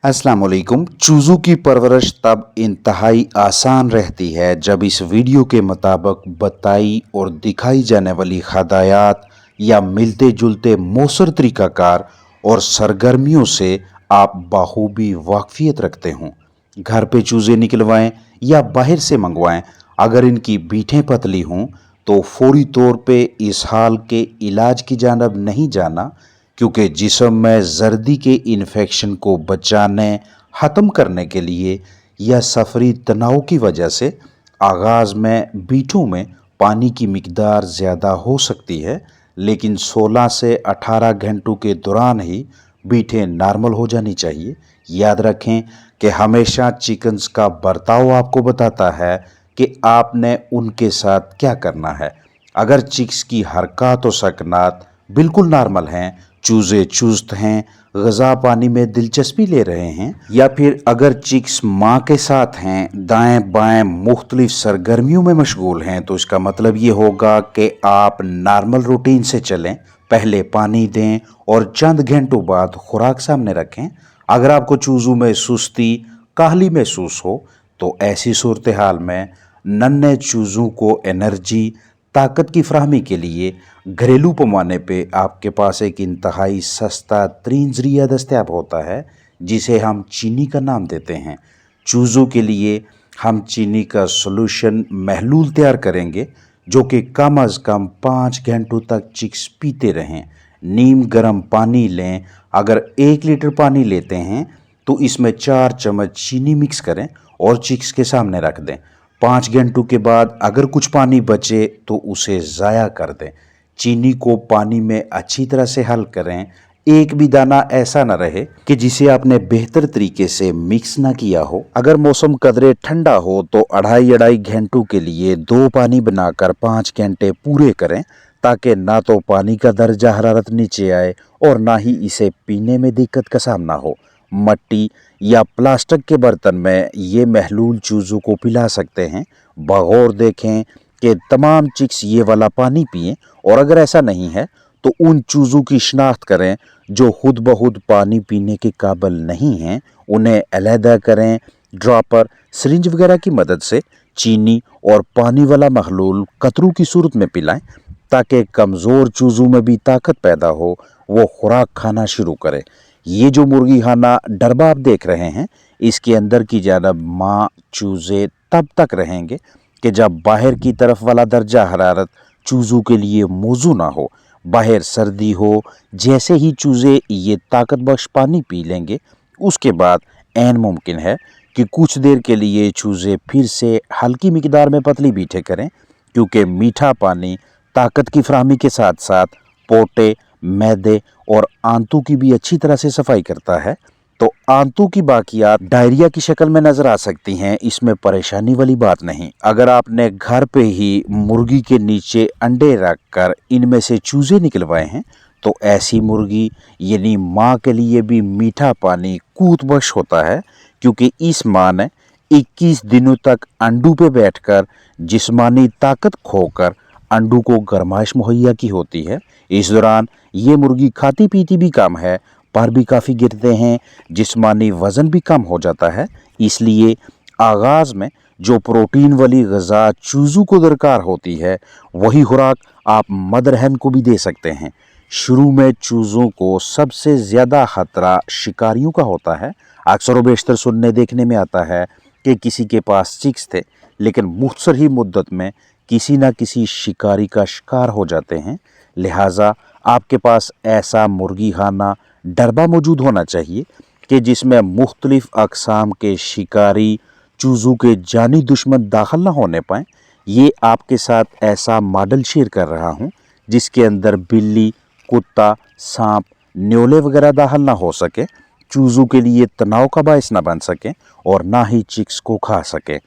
अस्सलाम वालेकुम। चूज़ों की परवरिश तब इंतहाई आसान रहती है जब इस वीडियो के मुताबिक बताई और दिखाई जाने वाली हदायत या मिलते जुलते मौसर तरीक़ाकार और सरगर्मियों से आप बाखूबी वाकफियत रखते हों। घर पे चूज़े निकलवाएं या बाहर से मंगवाएं, अगर इनकी बीटें पतली हों तो फौरी तौर पे इस हाल के इलाज की जानब नहीं जाना, क्योंकि जिस्म में जर्दी के इन्फेक्शन को बचाने ख़त्म करने के लिए या सफरी तनाव की वजह से आगाज़ में बीटों में पानी की मिकदार ज़्यादा हो सकती है, लेकिन 16 से 18 घंटों के दौरान ही बीटें नॉर्मल हो जानी चाहिए। याद रखें कि हमेशा चिकन्स का बर्ताव आपको बताता है कि आपने उनके साथ क्या करना है। अगर चिक्स की हरकत और सकनात बिल्कुल नॉर्मल हैं, चूज़े चुस्त हैं, ग़िज़ा पानी में दिलचस्पी ले रहे हैं, या फिर अगर चिक्स माँ के साथ हैं, दाएं बाएं मुख्तलिफ सरगर्मियों में मशगूल हैं, तो इसका मतलब ये होगा कि आप नॉर्मल रूटीन से चलें। पहले पानी दें और चंद घंटों बाद खुराक सामने रखें। अगर आपको चूज़ों में सुस्ती काहली महसूस हो तो ऐसी सूरत हाल में नन्हे चूज़ों को एनर्जी ताकत की फराहमी के लिए घरेलू पैमाने पे आपके पास एक इंतहाई सस्ता तरीन ज़रिया दस्तयाब होता है, जिसे हम चीनी का नाम देते हैं। चूज़ों के लिए हम चीनी का सॉल्यूशन महलूल तैयार करेंगे जो कि कम अज़ कम 5 घंटों तक चिक्स पीते रहें। नीम गर्म पानी लें। अगर 1 लीटर पानी लेते हैं तो इसमें 4 चम्मच चीनी मिक्स करें और चिक्स के सामने रख दें। 5 घंटों के बाद अगर कुछ पानी बचे तो उसे ज़ाया कर दें। चीनी को पानी में अच्छी तरह से हल करें। एक भी दाना ऐसा न रहे कि जिसे आपने बेहतर तरीके से मिक्स ना किया हो। अगर मौसम कदरे ठंडा हो तो अढ़ाई घंटों के लिए 2 पानी बनाकर 5 घंटे पूरे करें, ताकि ना तो पानी का दर्जा हरारत नीचे आए और ना ही इसे पीने में दिक्कत का सामना हो। मट्टी या प्लास्टिक के बर्तन में ये महलूल चूज़ों को पिला सकते हैं। बगौर देखें कि तमाम चिक्स ये वाला पानी पिएं, और अगर ऐसा नहीं है तो उन चूज़ों की शिनाख्त करें जो खुद ब खुद पानी पीने के काबिल नहीं हैं। उन्हें अलहदा करें। ड्रॉपर सिरिंज वगैरह की मदद से चीनी और पानी वाला महलूल कतरों की सूरत में पिलाएं, ताकि कमज़ोर चूज़ों में भी ताकत पैदा हो, वो खुराक खाना शुरू करे। ये जो मुर्गी खाना डरबा आप देख रहे हैं, इसके अंदर की जानब माँ चूज़े तब तक रहेंगे कि जब बाहर की तरफ वाला दर्जा हरारत चूज़ों के लिए मौजू ना हो। बाहर सर्दी हो, जैसे ही चूज़े ये ताकत बख्श पानी पी लेंगे, उसके बाद ऐन मुमकिन है कि कुछ देर के लिए चूज़े फिर से हल्की मिकदार में पतली बीठे करें, क्योंकि मीठा पानी ताकत की फराहमी के साथ साथ पोटे, मैदे और आंतों की भी अच्छी तरह से सफाई करता है। तो आंतों की बाकियात डायरिया की शक्ल में नजर आ सकती हैं, इसमें परेशानी वाली बात नहीं। अगर आपने घर पे ही मुर्गी के नीचे अंडे रखकर इनमें से चूजे निकलवाए हैं, तो ऐसी मुर्गी यानी माँ के लिए भी मीठा पानी कूतबख्श होता है, क्योंकि इस माँ ने 21 दिनों तक अंडों पे बैठकर जिस्मानी ताकत खोकर अंडों को गर्माइश मुहैया की होती है। इस दौरान ये मुर्गी खाती पीती भी कम है, पर भी काफ़ी गिरते हैं, जिस्मानी वज़न भी कम हो जाता है। इसलिए आगाज़ में जो प्रोटीन वाली ग़िज़ा चूज़ों को दरकार होती है, वही खुराक आप मदर हैन को भी दे सकते हैं। शुरू में चूज़ों को सबसे ज़्यादा ख़तरा शिकारियों का होता है। अक्सर व बेशतर सुनने देखने में आता है कि किसी के पास चिक्स थे, लेकिन मुख्तसर ही मुद्दत में किसी न किसी शिकारी का शिकार हो जाते हैं। लिहाजा आपके पास ऐसा मुर्गी खाना डरबा मौजूद होना चाहिए कि जिसमें मुख्तलिफ अक़साम के शिकारी चूज़ों के जानी दुश्मन दाखिल न होने पाएँ। ये आपके साथ ऐसा मॉडल शेयर कर रहा हूँ जिसके अंदर बिल्ली, कुत्ता, सांप, न्योले वगैरह दाखिल ना हो सके, चूज़ों के लिए तनाव का बायस ना बन सकें और ना ही चिक्स को खा सकें।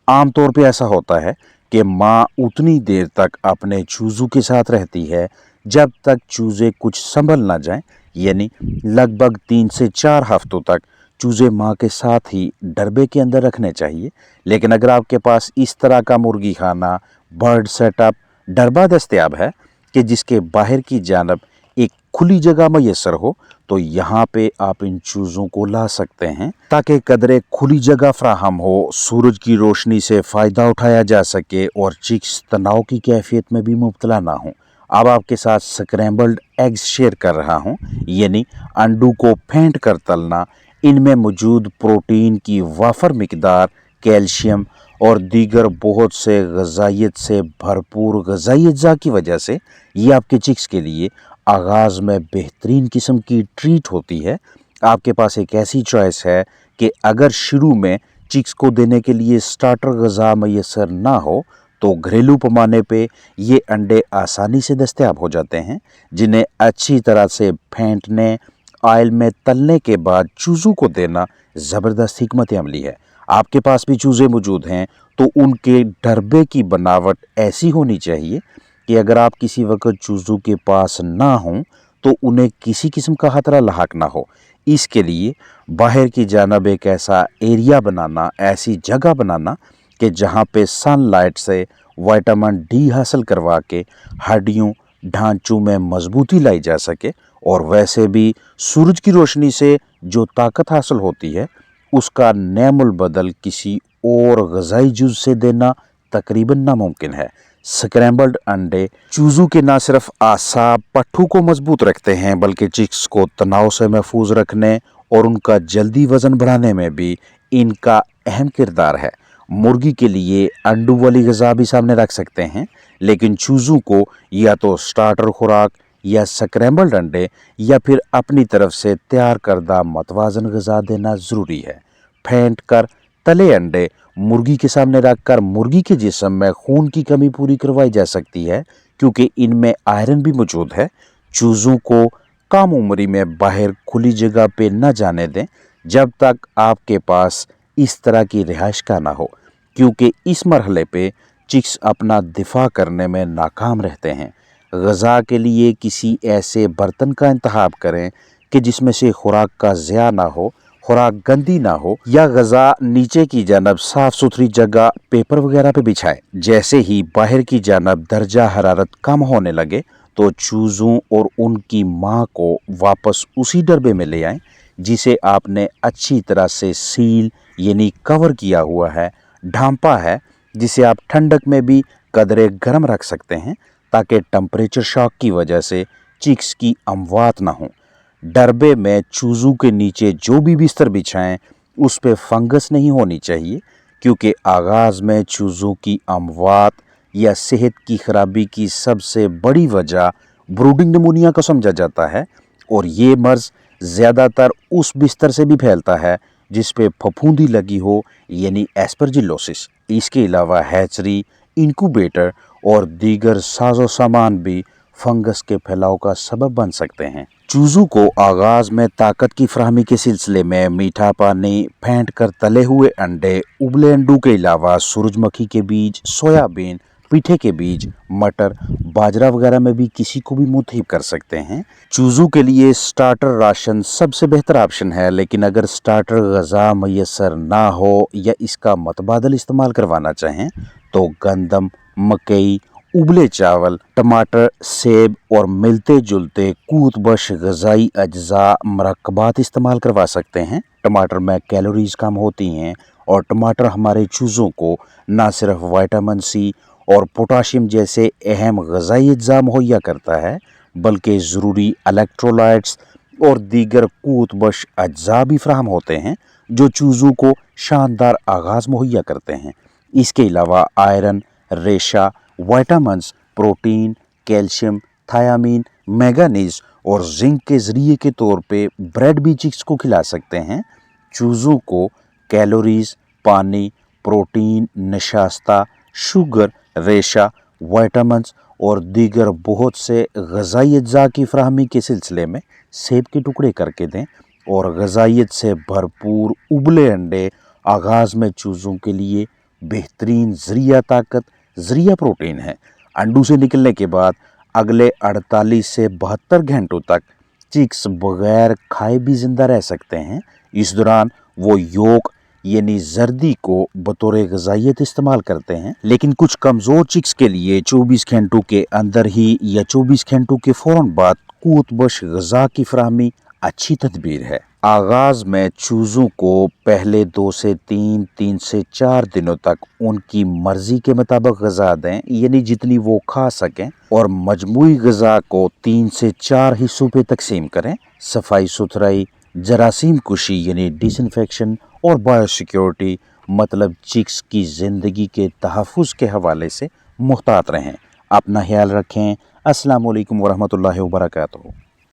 आम तौर पे ऐसा होता है कि माँ उतनी देर तक अपने चूज़ों के साथ रहती है जब तक चूज़े कुछ संभल ना जाएं, यानी लगभग 3 से 4 हफ्तों तक चूज़े माँ के साथ ही डरबे के अंदर रखने चाहिए। लेकिन अगर आपके पास इस तरह का मुर्गी खाना, बर्ड सेटअप, डरबा दस्तयाब है कि जिसके बाहर की जानब एक खुली जगह मैसर हो तो यहाँ पे आप इन चूज़ों को ला सकते हैं ताकि कदरे खुली जगह फ्राहम हो, सूरज की रोशनी से फ़ायदा उठाया जा सके और चिक्स तनाव की कैफियत में भी मुब्तला ना हो। अब आपके साथ स्क्रैम्बल्ड एग्स शेयर कर रहा हूँ, यानी अंडू को फेंट कर तलना। इनमें मौजूद प्रोटीन की वाफर मिकदार, कैल्शियम और दीगर बहुत से ग़िज़ाइयत से भरपूर ग़िज़ाई अज्जा की वजह से ये आपके चिक्स के लिए आगाज़ में बेहतरीन किस्म की ट्रीट होती है। आपके पास एक ऐसी चॉइस है कि अगर शुरू में चिक्स को देने के लिए स्टार्टर ग़िज़ा मैसर ना हो तो घरेलू पैमाने पे ये अंडे आसानी से दस्तयाब हो जाते हैं, जिन्हें अच्छी तरह से फेंटने, ऑयल में तलने के बाद चूज़ों को देना ज़बरदस्त हिकमत अमली है। आपके पास भी चूज़े मौजूद हैं तो उनके डरबे की बनावट ऐसी होनी चाहिए कि अगर आप किसी वक्त चूज़ों के पास ना हों तो उन्हें किसी किस्म का खतरा लाहक ना हो। इसके लिए बाहर की जानब एक ऐसा एरिया बनाना, ऐसी जगह बनाना कि जहाँ पे सनलाइट से विटामिन डी हासिल करवा के हड्डियों, ढांचों में मजबूती लाई जा सके, और वैसे भी सूरज की रोशनी से जो ताकत हासिल होती है उसका नेमुल बदल किसी और ग़िज़ाई जुज़ से देना तकरीबन नामुमकिन है। स्क्रैम्बल्ड अंडे चूज़ों के न सिर्फ आसाब पट्ठों को मजबूत रखते हैं बल्कि चिक्स को तनाव से महफूज रखने और उनका जल्दी वज़न बढ़ाने में भी इनका अहम किरदार है। मुर्गी के लिए अंडू वाली ग़िज़ा भी सामने रख सकते हैं, लेकिन चूज़ों को या तो स्टार्टर खुराक या स्क्रैम्बल्ड अंडे या फिर अपनी तरफ से तैयार करदा मतवाज़न ग़िज़ा देना ज़रूरी है। फेंट कर तले अंडे मुर्गी के सामने रखकर मुर्गी के जिस्म में खून की कमी पूरी करवाई जा सकती है, क्योंकि इनमें आयरन भी मौजूद है। चूज़ों को कम उम्री में बाहर खुली जगह पे न जाने दें जब तक आपके पास इस तरह की रिहाइश का ना हो, क्योंकि इस मरहले पे चिक्स अपना दिफा करने में नाकाम रहते हैं। ग़िज़ा के लिए किसी ऐसे बर्तन का इंतखाब करें कि जिसमें से खुराक का ज़िया ना हो, खुराक गंदी ना हो, या ग़िज़ा नीचे की जानब साफ़ सुथरी जगह पेपर वगैरह पे बिछाएं। जैसे ही बाहर की जानब दर्जा हरारत कम होने लगे तो चूज़ों और उनकी माँ को वापस उसी डरबे में ले आएं जिसे आपने अच्छी तरह से सील यानी कवर किया हुआ है, ढांपा है, जिसे आप ठंडक में भी कदरे गर्म रख सकते हैं ताकि टेम्परेचर शॉक की वजह से चिक्स की अमवात ना हो। डरबे में चूज़ों के नीचे जो भी बिस्तर बिछाएं उस पे फंगस नहीं होनी चाहिए, क्योंकि आगाज़ में चूज़ों की अमवात या सेहत की खराबी की सबसे बड़ी वजह ब्रूडिंग निमोनिया को समझा जाता है, और ये मर्ज़ ज़्यादातर उस बिस्तर से भी फैलता है जिस पे फफूंदी लगी हो, यानी एस्परजिलोसिस। इसके अलावा हैचरी, इंक्यूबेटर और दीगर साजो सामान भी फंगस के फैलाव का सबब बन सकते हैं। चूज़ों को आगाज़ में ताकत की फराहमी के सिलसिले में मीठा पानी, फेंट कर तले हुए अंडे, उबले अंडों के अलावा सूरजमुखी के बीज, सोयाबीन, पीठे के बीज, मटर, बाजरा वगैरह में भी किसी को भी मुतहिब कर सकते हैं। चूज़ों के लिए स्टार्टर राशन सबसे बेहतर ऑप्शन है, लेकिन अगर स्टार्टर ग़िज़ा मैसर ना हो या इसका मतबादल इस्तेमाल करवाना चाहें तो गंदम, मकई, उबले चावल, टमाटर, सेब और मिलते जुलते कूत बश ग़िज़ाई अज्जा मरकबात इस्तेमाल करवा सकते हैं। टमाटर में कैलोरीज कम होती हैं और टमाटर हमारे चूज़ों को न सिर्फ विटामिन सी और पोटाशियम जैसे अहम ग़िज़ाई अज्जा मुहैया करता है, बल्कि ज़रूरी इलेक्ट्रोलाइट्स और दीगर कूत बश अज्जा भी फराहम होते हैं जो चूज़ों को शानदार आगाज़ मुहैया करते हैं। इसके अलावा आयरन, रेशा, vitamins, protein, calcium, thiamine, manganese और जिंक के ज़रिए के तौर पे ब्रेड भी चिक्स को खिला सकते हैं। चूज़ों को कैलोरीज, पानी, प्रोटीन, नशास्ता, शुगर, रेशा, विटामिन्स और दीगर बहुत से ग़िज़ाई अज्जा की फराहमी के सिलसिले में सेब के टुकड़े करके दें, और ग़िज़ाइयत से भरपूर उबले अंडे आगाज़ में चूज़ों के लिए बेहतरीन ज़रिया ताकत, ज़रिया प्रोटीन है। अंडों से निकलने के बाद अगले 48 से 72 घंटों तक चिक्स बगैर खाए भी ज़िंदा रह सकते हैं। इस दौरान वो योक यानी जर्दी को बतौर ग़िज़ाइयत इस्तेमाल करते हैं, लेकिन कुछ कमज़ोर चिक्स के लिए 24 घंटों के अंदर ही या 24 घंटों के फ़ौरन बाद قوت بخش غذا کی فراہمی اچھی تدبیر ہے۔ آغاز میں چوزوں کو پہلے 2 سے 3 سے 4 دنوں تک ان کی مرضی کے مطابق غذا دیں، یعنی جتنی وہ کھا سکیں، اور مجموعی غذا کو 3 سے 4 حصوں پہ تقسیم کریں۔ صفائی ستھرائی، جراثیم کشی یعنی ڈس انفیکشن اور بایو سیکیورٹی مطلب چکس کی زندگی کے تحفظ کے حوالے سے محتاط رہیں۔ اپنا خیال رکھیں۔ السلام علیکم ورحمۃ اللہ وبرکاتہ۔